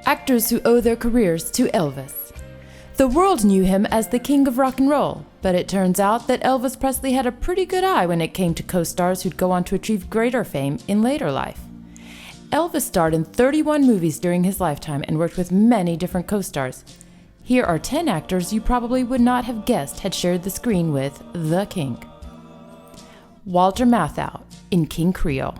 actors who owe their careers to Elvis. The world knew him as the king of rock and roll, but it turns out that Elvis Presley had a pretty good eye when it came to co-stars who'd go on to achieve greater fame in later life. Elvis starred in 31 movies during his lifetime and worked with many different co-stars. Here are 10 actors you probably would not have guessed had shared the screen with the king. Walter Matthau in King Creole.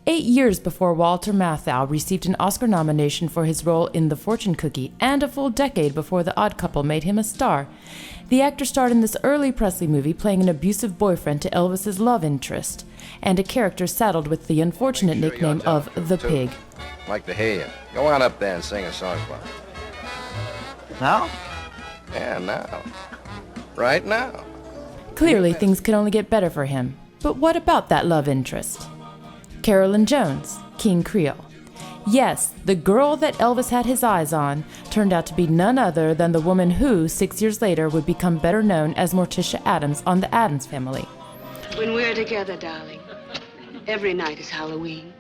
8 years before Walter Matthau received an Oscar nomination for his role in The Fortune Cookie, and a full decade before The Odd Couple made him a star, the actor starred in this early Presley movie playing an abusive boyfriend to Elvis's love interest, and a character saddled with the unfortunate nickname of The Pig. Like to hear you. Go on up there and sing a song for me. Now? Yeah, now. Right now. Clearly, things could only get better for him. But what about that love interest? Carolyn Jones, King Creole. Yes, the girl that Elvis had his eyes on turned out to be none other than the woman who, 6 years later, would become better known as Morticia Addams on The Addams Family. When we're together, darling, every night is Halloween.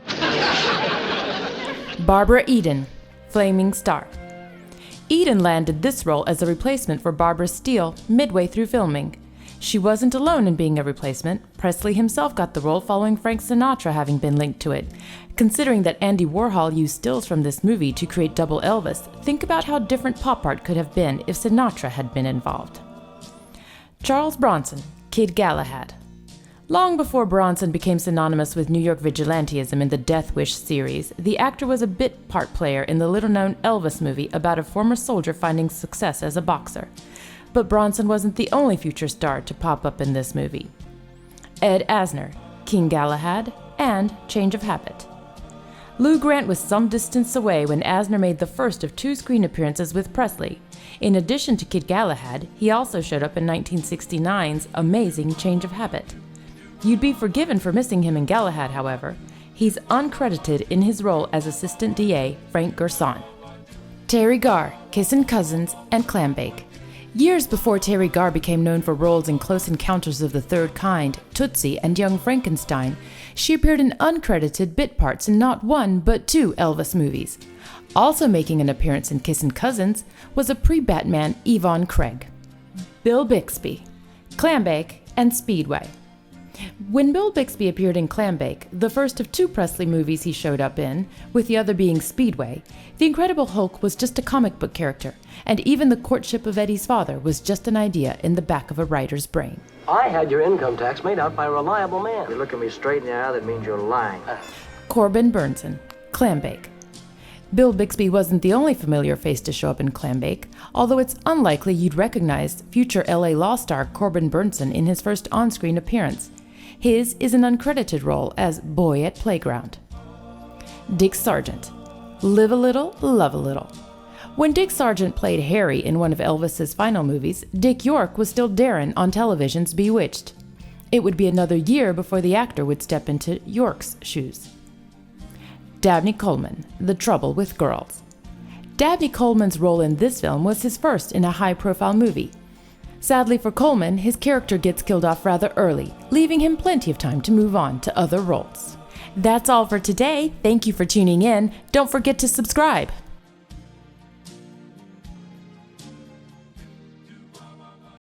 Barbara Eden, Flaming Star. Eden landed this role as a replacement for Barbara Steele midway through filming. She wasn't alone in being a replacement. Presley himself got the role following Frank Sinatra having been linked to it. Considering that Andy Warhol used stills from this movie to create double Elvis, think about how different pop art could have been if Sinatra had been involved. Charles Bronson, Kid Galahad. Long before Bronson became synonymous with New York vigilantism in the Death Wish series, the actor was a bit part player in the little-known Elvis movie about a former soldier finding success as a boxer. But Bronson wasn't the only future star to pop up in this movie. Ed Asner, King Galahad, and Change of Habit. Lou Grant was some distance away when Asner made the first of 2 screen appearances with Presley. In addition to Kid Galahad, he also showed up in 1969's amazing Change of Habit. You'd be forgiven for missing him in Galahad, however. He's uncredited in his role as Assistant DA Frank Gerson. Terry Garr, Kissin' Cousins, and Clambake. Years before Terry Garr became known for roles in Close Encounters of the Third Kind, Tootsie, and Young Frankenstein, she appeared in uncredited bit parts in not 1 but 2 Elvis movies. Also making an appearance in Kissin' Cousins was a pre-Batman Yvonne Craig. Bill Bixby, Clambake, and Speedway. When Bill Bixby appeared in Clambake, the first of 2 Presley movies he showed up in, with the other being Speedway, the Incredible Hulk was just a comic book character, and even the courtship of Eddie's father was just an idea in the back of a writer's brain. I had your income tax made out by a reliable man. You're looking me straight in the eye, that means you're lying. Corbin Bernsen, Clambake. Bill Bixby wasn't the only familiar face to show up in Clambake, although it's unlikely you'd recognize future LA Law star Corbin Bernsen in his first on-screen appearance. His is an uncredited role as Boy at Playground. Dick Sargent, Live a Little, Love a Little. When Dick Sargent played Harry in one of Elvis's final movies, Dick York was still Darren on television's Bewitched. It would be another year before the actor would step into York's shoes. Dabney Coleman, The Trouble with Girls. Dabney Coleman's role in this film was his first in a high-profile movie. Sadly for Coleman, his character gets killed off rather early, leaving him plenty of time to move on to other roles. That's all for today. Thank you for tuning in. Don't forget to subscribe.